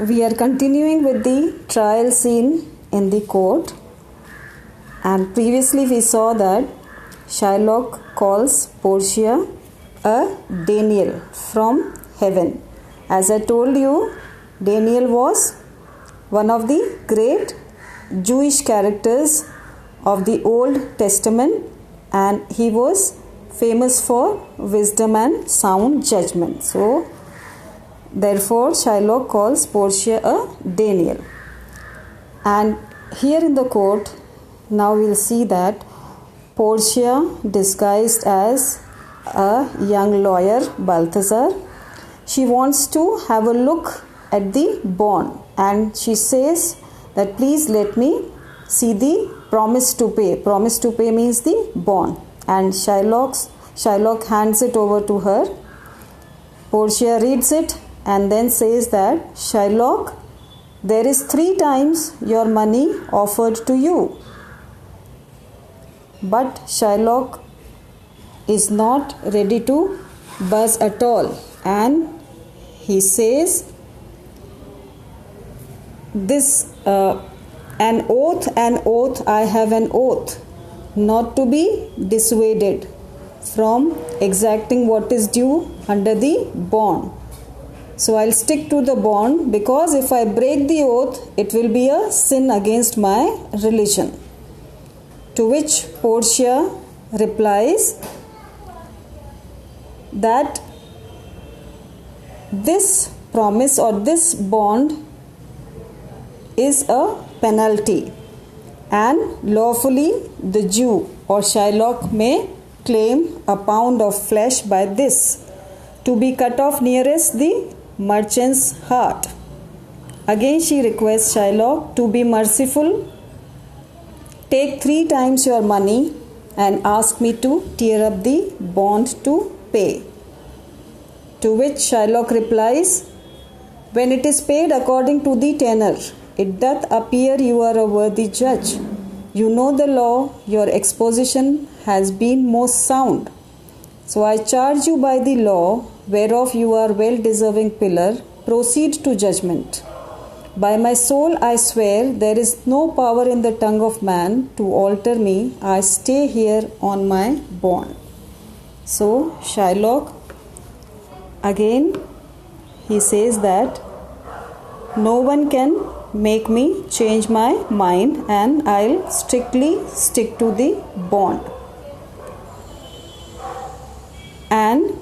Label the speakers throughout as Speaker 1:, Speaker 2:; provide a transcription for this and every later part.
Speaker 1: we are continuing with the trial scene in the court, and previously we saw that Shylock calls Portia a Daniel from heaven. As I told you, Daniel was one of the great Jewish characters of the Old Testament, and he was famous for wisdom and sound judgment. So, therefore, Shylock calls Portia a Daniel. And here in the court, now we'll see that Portia, disguised as a young lawyer, Balthazar, she wants to have a look at the bond, and she says that please let me see the promise to pay. Promise to pay means the bond, and Shylock hands it over to her. Portia reads it and then says that, Shylock, there is 3 times your money offered to you. But Shylock is not ready to budge at all, and he says, an oath, I have an oath, not to be dissuaded from exacting what is due under the bond. So I'll stick to the bond, because if I break the oath, it will be a sin against my religion. To which Portia replies that this promise or this bond is a penalty, and lawfully the Jew or Shylock may claim a pound of flesh by this, to be cut off nearest the merchant's heart. Again she requests Shylock to be merciful, take 3 times your money and ask me to tear up the bond to pay. To which Shylock replies, when it is paid according to the tenor, it doth appear you are a worthy judge. You know the law, your exposition has been most sound. So I charge you by the law, whereof you are well deserving pillar, proceed to judgment. By my soul I swear, there is no power in the tongue of man to alter me. I stay here on my bond. So Shylock, again he says that no one can make me change my mind, and I'll strictly stick to the bond. And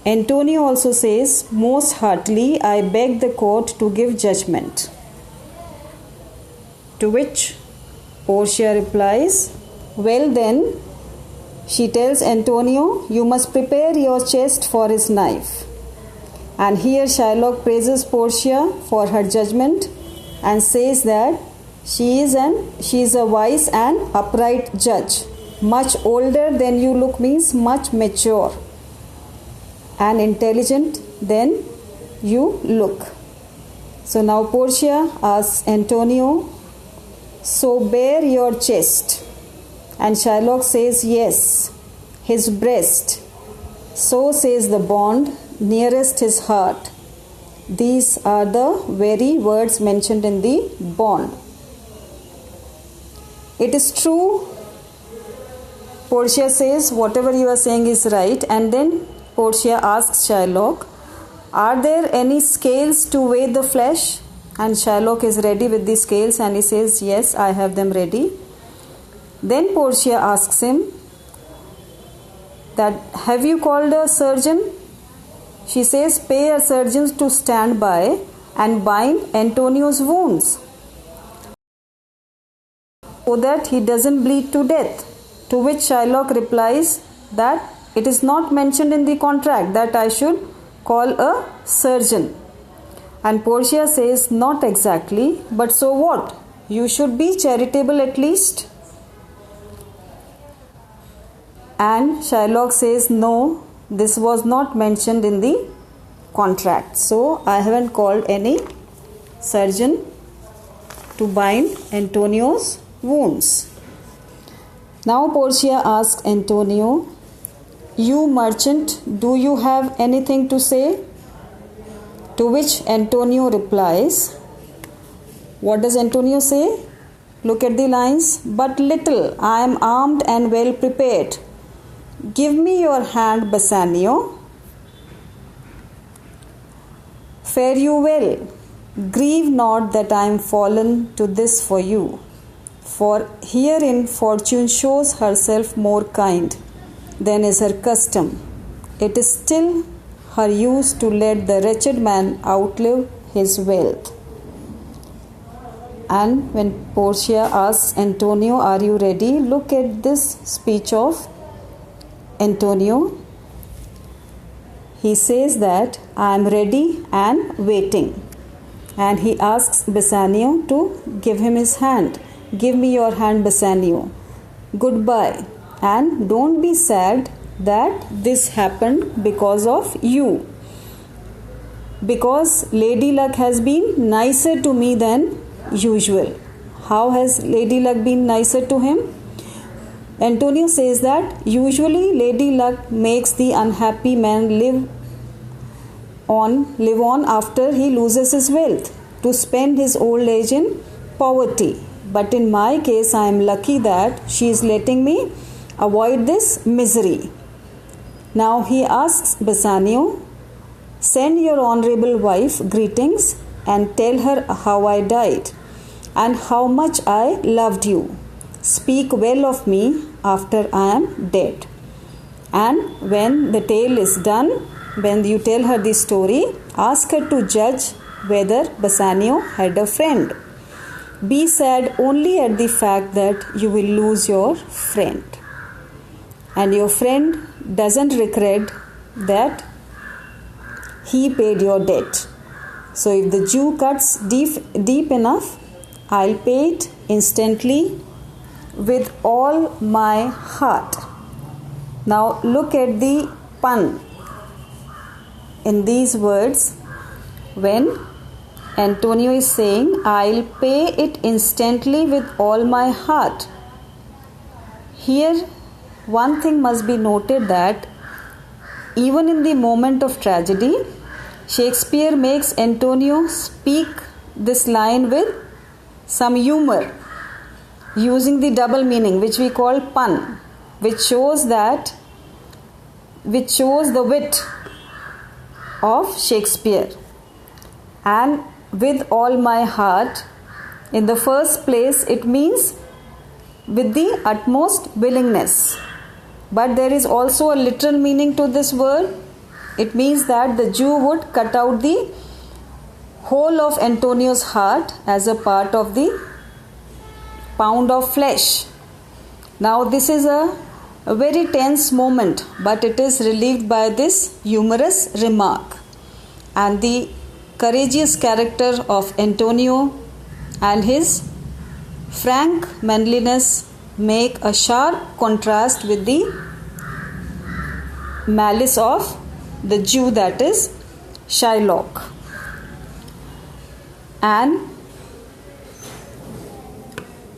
Speaker 1: Antonio also says, most heartily I beg the court to give judgment. To which Portia replies, well then, she tells Antonio, you must prepare your chest for his knife. And here Shylock praises Portia for her judgment and says that she is a wise and upright judge. Much older than you look means much mature, and intelligent than you look. So now Portia asks Antonio, so bare your chest. And Shylock says, yes, his breast. So says the bond, nearest his heart. These are the very words mentioned in the bond. It is true, Portia says, whatever you are saying is right. And then Portia asks Shylock, are there any scales to weigh the flesh? And Shylock is ready with the scales, and he says, yes, I have them ready. Then Portia asks him that, have you called a surgeon? She says, pay a surgeon to stand by and bind Antonio's wounds, so that he doesn't bleed to death. To which Shylock replies that it is not mentioned in the contract that I should call a surgeon. And Portia says, not exactly, but so what? You should be charitable at least. And Shylock says, no, this was not mentioned in the contract. So I haven't called any surgeon to bind Antonio's wounds. Now Portia asks Antonio, you merchant, do you have anything to say? To which Antonio replies, what does Antonio say? Look at the lines. But little, I am armed and well prepared. Give me your hand, Bassanio. Fare you well. Grieve not that I am fallen to this for you. For herein fortune shows herself more kind than is her custom. It is still her use to let the wretched man outlive his wealth. And when Portia asks Antonio, are you ready? Look at this speech of Antonio. He says that I am ready and waiting. And he asks Bassanio to give him his hand. Give me your hand, Bassanio. Goodbye. And don't be sad that this happened because of you. Because Lady Luck has been nicer to me than usual. How has Lady Luck been nicer to him? Antonio says that usually Lady Luck makes the unhappy man live on after he loses his wealth, to spend his old age in poverty. But in my case, I am lucky that she is letting me avoid this misery. Now he asks Bassanio, send your honorable wife greetings and tell her how I died and how much I loved you. Speak well of me after I am dead. And when the tale is done, when you tell her the story, ask her to judge whether Bassanio had a friend. Be sad only at the fact that you will lose your friend. And your friend doesn't regret that he paid your debt. So if the Jew cuts deep enough, I'll pay it instantly with all my heart. Now look at the pun in these words. When Antonio is saying, I'll pay it instantly with all my heart. Here, one thing must be noted, that even in the moment of tragedy, Shakespeare makes Antonio speak this line with some humor, using the double meaning, which we call pun, which shows the wit of Shakespeare. And with all my heart, in the first place, it means with the utmost willingness. But there is also a literal meaning to this word. It means that the Jew would cut out the whole of Antonio's heart as a part of the pound of flesh. Now this is a very tense moment, but it is relieved by this humorous remark. And the courageous character of Antonio and his frank manliness make a sharp contrast with the malice of the Jew, that is Shylock. And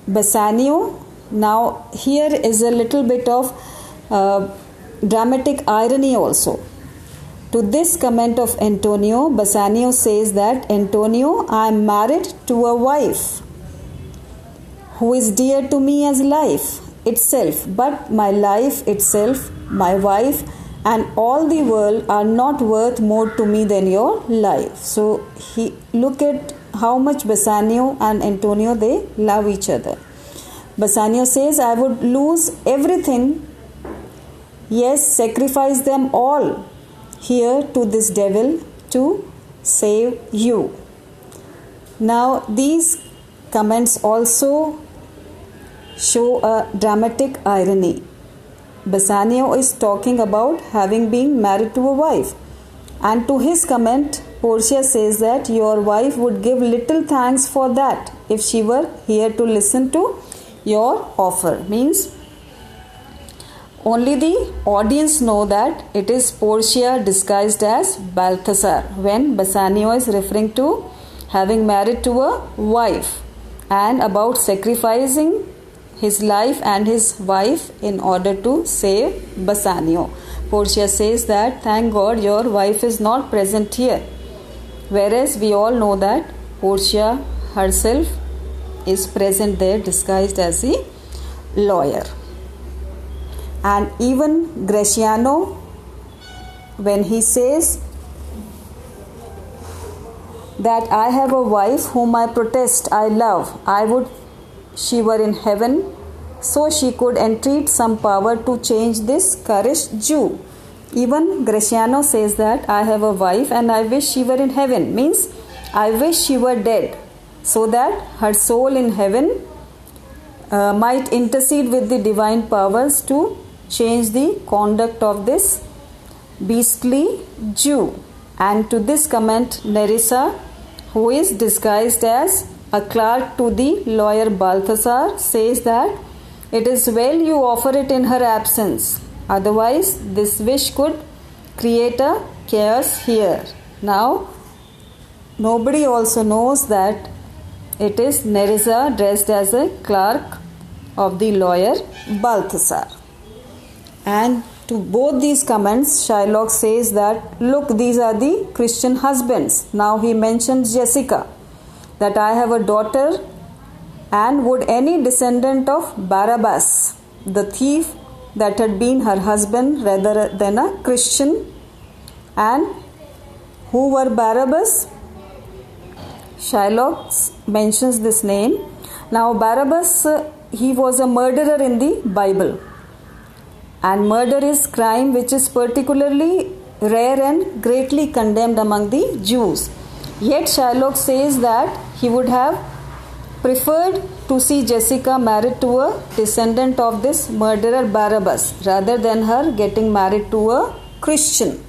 Speaker 1: Bassanio, now here is a little bit of dramatic irony also. To this comment of Antonio, Bassanio says that, Antonio, I am married to a wife who is dear to me as life itself, but my life itself, my wife, and all the world are not worth more to me than your life. So look at how much Bassanio and Antonio, they love each other. Bassanio says, I would lose everything, yes, sacrifice them all here to this devil to save you. Now these comments also show a dramatic irony. Bassanio is talking about having been married to a wife, and to his comment, Portia says that your wife would give little thanks for that if she were here to listen to your offer. Means only the audience know that it is Portia disguised as Balthasar, when Bassanio is referring to having married to a wife and about sacrificing his life and his wife in order to save Bassanio. Portia says that, thank God your wife is not present here. Whereas we all know that Portia herself is present there disguised as a lawyer. And even Graciano, when he says that I have a wife whom I protest I love, I would she were in heaven, so she could entreat some power to change this cursed Jew. Even Graciano says that I have a wife and I wish she were in heaven, means I wish she were dead, so that her soul in heaven might intercede with the divine powers to change the conduct of this beastly Jew. And to this comment, Nerissa, who is disguised as a clerk to the lawyer Balthasar, says that it is well you offer it in her absence, otherwise this wish could create a chaos here. Now, nobody also knows that it is Nerissa dressed as a clerk of the lawyer Balthasar. And to both these comments, Shylock says that, look, these are the Christian husbands. Now he mentions Jessica, that I have a daughter, and would any descendant of Barabbas, the thief that had been her husband rather than a Christian. And who were Barabbas? Shylock mentions this name. Now Barabbas, he was a murderer in the Bible. And murder is crime which is particularly rare and greatly condemned among the Jews. Yet Shylock says that he would have preferred to see Jessica married to a descendant of this murderer Barabbas rather than her getting married to a Christian.